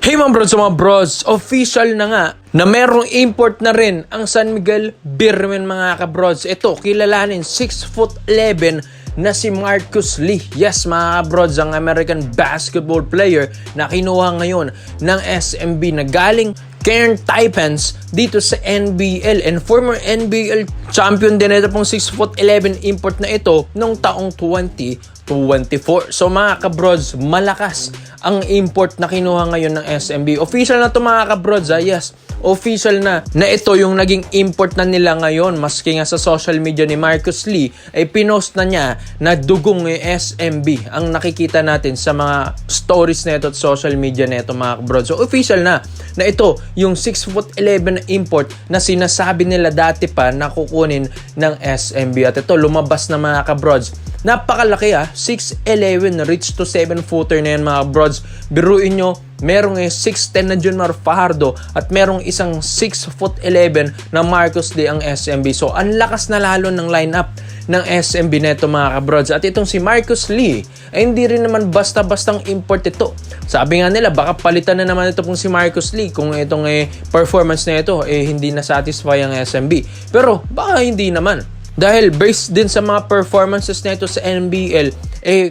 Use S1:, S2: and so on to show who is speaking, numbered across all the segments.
S1: Hey mga bros, official na nga na merong import na rin ang San Miguel Beermen mga kabrods. Ito, kilalanin 6'11" na si Marcus Lee. Yes mga kabrods, ang American basketball player na kinuha ngayon ng SMB na galing Cairn Taipans dito sa NBL and former NBL champion din ito pong 6'11" import na ito noong taong 2024. So mga kabrods, malakas ang import na kinuha ngayon ng SMB. Official na to mga kabrods, yes. Official na ito yung naging import na nila ngayon. Maski nga sa social media ni Marcus Lee ay pinost na niya na dugong yung SMB ang nakikita natin sa mga stories na ito at social media na ito mga kabrods. So official na ito yung 6'11" na import na sinasabi nila dati pa na kukunin ng SMB. At ito lumabas na mga kabrods. Napakalaki 6'11", reach to 7-footer na yan mga brods. Biruin nyo, merong 6'10" na Junmar Fajardo at merong isang 6'11" na Marcus Lee ang SMB. So, ang lakas na lalo ng lineup ng SMB neto mga kabrods. At itong si Marcus Lee ay hindi rin naman basta-bastang import ito. Sabi nga nila, baka palitan na naman ito pong si Marcus Lee kung itong performance na ito hindi na-satisfy ang SMB. Pero, baka hindi naman. Dahil based din sa mga performances nito sa NBL,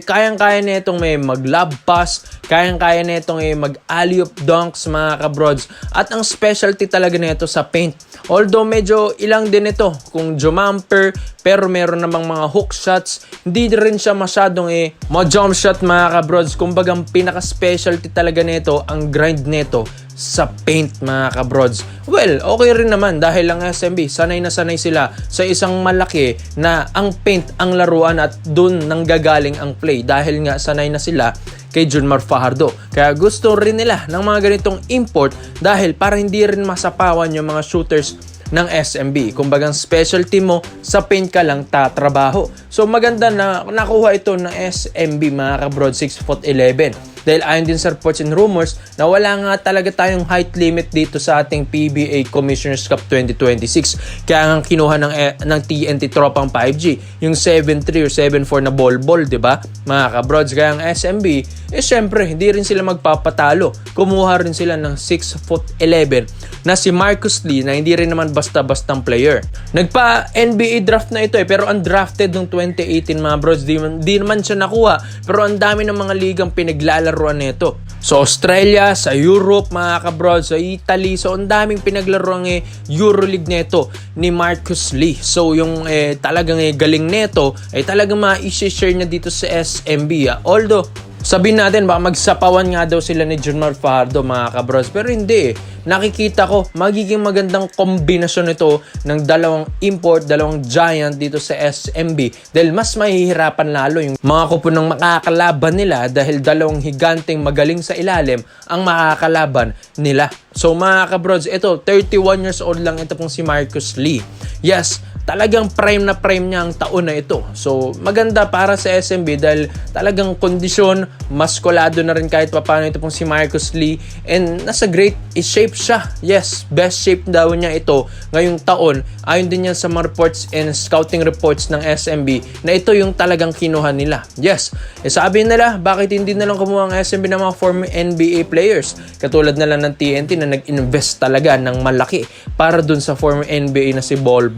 S1: kayang-kaya nitong may mag-lob pass, kayang-kaya nitong mag-alley-oop dunks mga kabrods. At ang specialty talaga nito sa paint. Although medyo ilang din ito kung jumper, pero meron namang mga hook shots, hindi rin siya masyadong ma-jump shot mga kabrods. Kumbaga ang pinaka-specialty talaga nito, ang grind nito sa paint mga kabrods. Well, okay rin naman dahil ang SMB sanay na sanay sila sa isang malaki na ang paint ang laruan at dun nanggagaling ang play dahil nga sanay na sila kay Junmar Fajardo. Kaya gusto rin nila ng mga ganitong import dahil para hindi rin masapawan yung mga shooters ng SMB. Kumbagang specialty mo sa paint ka lang tatrabaho. So maganda na nakuha ito ng SMB mga kabrods 6'11". Dahil ayon din sa reports and rumors na wala nga talaga tayong height limit dito sa ating PBA Commissioner's Cup 2026. Kaya nga kinuha ng TNT tropang 5G, yung 7'3" or 7'4" na ball, di ba? Mga kabrods, kaya ang SMB, syempre, hindi rin sila magpapatalo. Kumuha rin sila ng 6'11" na si Marcus Lee na hindi rin naman basta-bastang player. Nagpa-NBA draft na ito pero undrafted noong 2018 mga brods, di naman siya nakuha. Pero ang dami ng mga ligang pinaglalaroan nito. Sa Australia, sa Europe mga kabrods, sa Italy, so ang daming pinaglaruan Euroleague nito ni Marcus Lee. So yung talagang galing nito ay talagang ma-share niya dito sa SMB. Although sabihin natin baka magsapawan nga daw sila ni Junmar Fajardo mga kabrods, pero hindi nakikita ko magiging magandang kombinasyon ito ng dalawang import, dalawang giant dito sa SMB dahil mas mahihirapan lalo yung mga kupunang makakalaban nila dahil dalawang higanteng magaling sa ilalim ang makakalaban nila. So mga kabrods, ito 31 years old lang ito pong si Marcus Lee. Yes, talagang prime na prime niya ang taon na ito. So, maganda para sa SMB dahil talagang kondisyon, maskulado na rin kahit paano ito pong si Marcus Lee. And nasa great shape siya. Yes, best shape daw niya ito ngayong taon. Ayon din yan sa mga reports and scouting reports ng SMB na ito yung talagang kinuha nila. Yes, sabi nila, bakit hindi na lang kumuha ang SMB ng mga former NBA players? Katulad na lang ng TNT na nag-invest talaga ng malaki para dun sa former NBA na si Bol.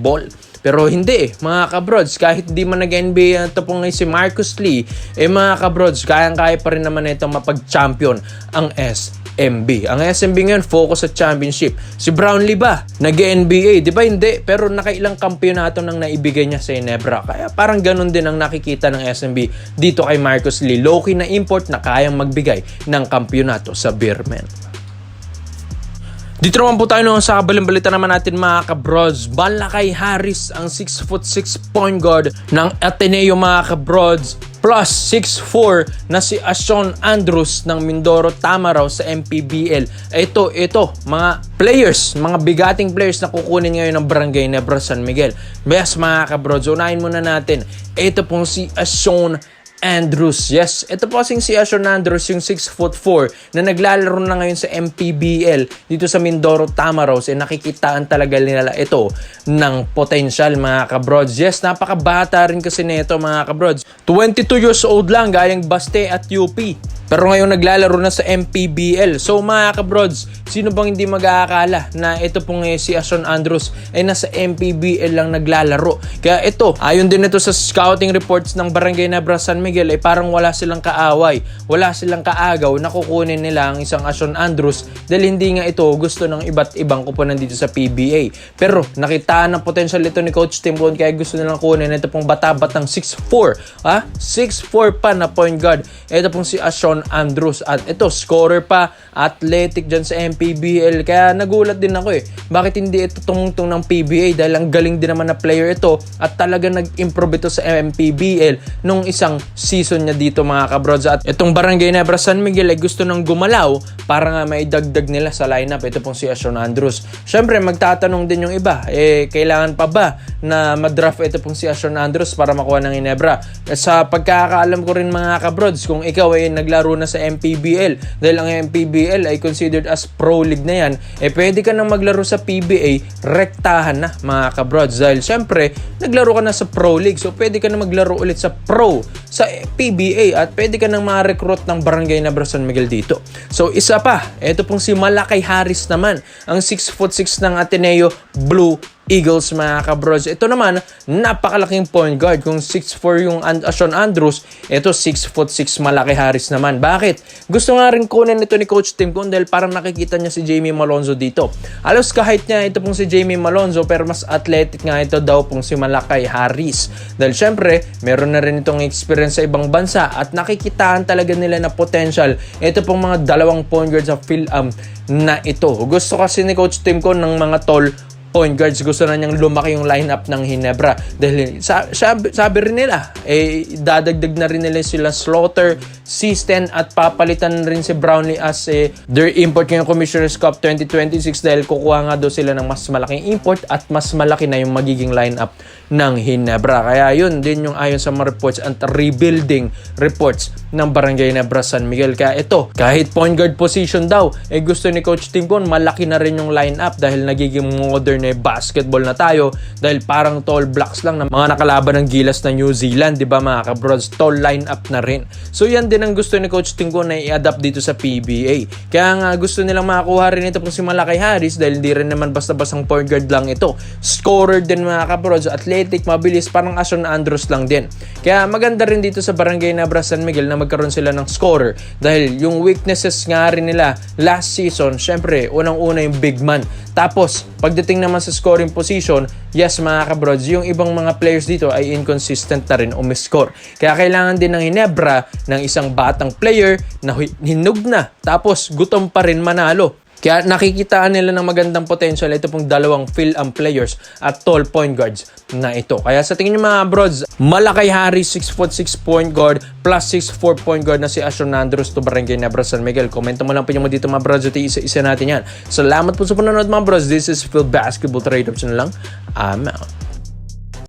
S1: Pero hindi mga kabrods, kahit di man nag-NBA ito pong si Marcus Lee, mga kabrods, kayang-kaya pa rin naman itong mapag-champion ang SMB. Ang SMB ngayon, focus sa championship. Si Brownlee ba? Nag-NBA, di ba hindi? Pero nakailang kampiyonato nang naibigay niya sa Ginebra. Kaya parang ganun din ang nakikita ng SMB dito kay Marcus Lee. Low-key na import na kayang magbigay ng kampiyonato sa Beermen. Dito naman po tayo sa kabalimbalita naman natin mga kabrods. Malakay Harris ang 6'6" point guard ng Ateneo mga kabrods plus 6'4" na si Ashon Andrews ng Mindoro Tamaraw sa MPBL. Ito mga players, mga bigating players na kukunin ngayon ng Barangay Nebra San Miguel. Yes mga kabrods, unahin muna natin. Ito pong si Ashon Andrews. Yes, ito po kasing si Ashon Andrews, yung 6'4" na naglalaro na ngayon sa MPBL dito sa Mindoro Tamaros. Nakikitaan talaga nila ito ng potential, mga kabrods. Yes, napakabata rin kasi nito, mga kabrods. 22 years old lang, gayang Baste at UP. Pero ngayon naglalaro na sa MPBL. So mga kabrods, sino bang hindi mag-aakala na ito pong si Ashon Andrews ay nasa MPBL lang naglalaro. Kaya ito, ayon din ito sa scouting reports ng Barangay Nebra San Miguel, ay parang wala silang kaaway, wala silang kaagaw na kukunin nila ang isang Ashon Andrews dahil hindi nga ito gusto ng iba't ibang kupunan dito sa PBA. Pero nakitaan ng potential ito ni Coach Tim Con, kaya gusto nilang kunin ito pong bata-batang 6'4", 6'4" pa na point guard. Ito pong si Ashon Andrews, at ito scorer pa, athletic dyan sa MPBL. Kaya nagulat din ako bakit hindi ito tumungtong ng PBA, dahil ang galing din naman na player ito at talaga nag-improve ito sa MPBL nung isang season niya dito, mga kabrods. At itong Barangay Nebra San Miguel ay gusto nang gumalaw para nga maidagdag nila sa lineup ito pong si Ashon Andrews. Syempre magtatanong din yung iba, kailangan pa ba na madraft ito pong si Ashon Andrews para makuha ng Ginebra? Sa pagkakaalam ko rin, mga kabrods, kung ikaw ay naglaro na sa MPBL, dahil ang MPBL ay considered as pro league na yan, pwede ka nang maglaro sa PBA, rektahan na, mga kabrods, dahil syempre naglaro ka na sa pro league, so pwede ka na maglaro ulit sa pro sa PBA at pwede ka nang ma-recruit ng Barangay Nebra San Miguel dito. So isa pa, ito pong si Malakay Harris naman, ang 6'6" ng Ateneo Blue Eagles, mga kabrods. Ito naman, napakalaking point guard. Kung 6'4" yung Ashon Andrews, ito 6'6" Malakay Harris naman. Bakit? Gusto nga rin kunin ito ni Coach Tim Con dahil parang nakikita niya si Jamie Malonzo dito. Alos kahit niya ito pong si Jamie Malonzo, pero mas athletic nga ito daw pong si Malakay Harris. Dahil syempre, meron na rin itong experience sa ibang bansa at nakikitaan talaga nila na potential ito pong mga dalawang point guards sa Phil-Am na ito. Gusto kasi ni Coach Tim Con ng mga tall point guards, gusto na niyang lumaki yung lineup ng Ginebra dahil sabi rin nila dadagdag na rin nila sila Slaughter, Sisten at papalitan rin si Brownlee as their import ngayong Commissioner's Cup 2026 dahil kukuha nga daw sila ng mas malaking import at mas malaki na yung magiging lineup ng Ginebra. Kaya yun din yung ayon sa mga reports at rebuilding reports ng Barangay Nebra San Miguel. Kaya ito, kahit point guard position daw, gusto ni Coach Tim Con malaki na rin yung lineup dahil nagiging modern basketball na tayo dahil parang tall blocks lang na mga nakalaban ng gilas na New Zealand, di ba, mga kabrods? Tall lineup na rin. So yan din ang gusto ni Coach Tim Con na i-adapt dito sa PBA. Kaya nga gusto nilang makakuha rin ito kung si Malakay Harris dahil di rin naman basta-basang point guard lang ito. Scorer din, mga kabrods, athletic, mabilis, parang Ashon Andrews lang din. Kaya maganda rin dito sa Barangay Nebra San Miguel na magkaroon sila ng scorer dahil yung weaknesses nga rin nila last season, syempre unang-una yung big man. Tapos pagdating naman sa scoring position, yes, mga kabrods, yung ibang mga players dito ay inconsistent na rin umiscore. Kaya kailangan din ng Ginebra ng isang batang player na hinug na tapos gutom pa rin manalo. Kaya nakikitaan nila ng magandang potential ito pong dalawang Phil-Am players at tall point guards na ito. Kaya sa tingin nyo, mga brods, Malakay Harris 6'6" point guard plus 6'4" point guard na si Ashon Andrews to Barangay Nebra San Miguel. Komento mo lang po nyo dito, mga brods, at isa-isa natin yan. Salamat po sa panonood, mga brods. This is Phil Basketball Trade Option lang. I'm out.